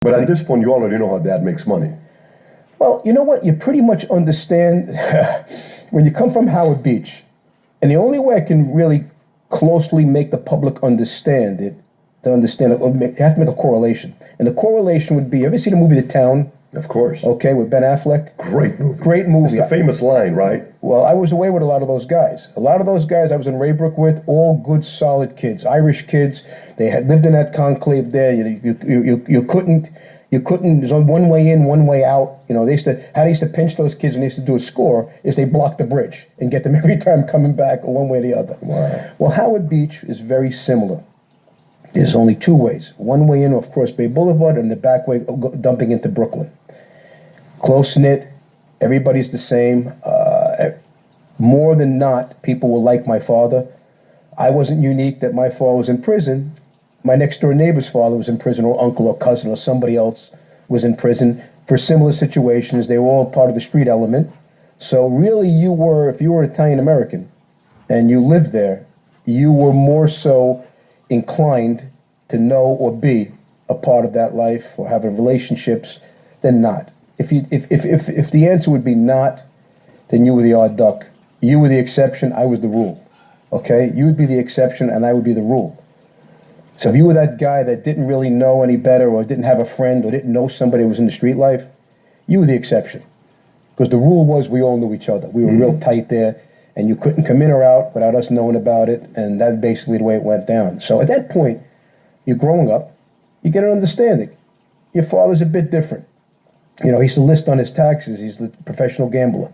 But at this point, you already know how dad makes money. Well, you know what? You pretty much understand when you come from Howard Beach, and the only way I can really closely make the public understand it, to understand it, you have to make a correlation. And the correlation would be, you ever seen the movie The Town? Of course. Okay, with Ben Affleck? Great movie. Great movie. It's the famous line, right? Well, I was away with a lot of those guys. A lot of those guys I was in Raybrook with, all good, solid kids, Irish kids. They had lived in that conclave there. You couldn't. There's only one way in, one way out. You know, how they used to pinch those kids when they used to do a score is they block the bridge and get them every time coming back, or one way or the other. Wow. Well, Howard Beach is very similar. There's only two ways: one way in off Cross Bay Boulevard, and the back way dumping into Brooklyn. Close knit, everybody's the same. More than not, people will like my father. I wasn't unique that my father was in prison. My next door neighbor's father was in prison, or uncle or cousin or somebody else was in prison for similar situations. They were all part of the street element. So really if you were Italian American and you lived there, you were more so inclined to know or be a part of that life or have relationships than not. If the answer would be not, then you were the odd duck. You were the exception, I was the rule. Okay? You would be the exception and I would be the rule. So if you were that guy that didn't really know any better, or didn't have a friend, or didn't know somebody who was in the street life, you were the exception. Because the rule was we all knew each other. We were real tight there, and you couldn't come in or out without us knowing about it, and that's basically the way it went down. So at that point, you're growing up, you get an understanding. Your father's a bit different. You know, he used to list on his taxes, he's a professional gambler.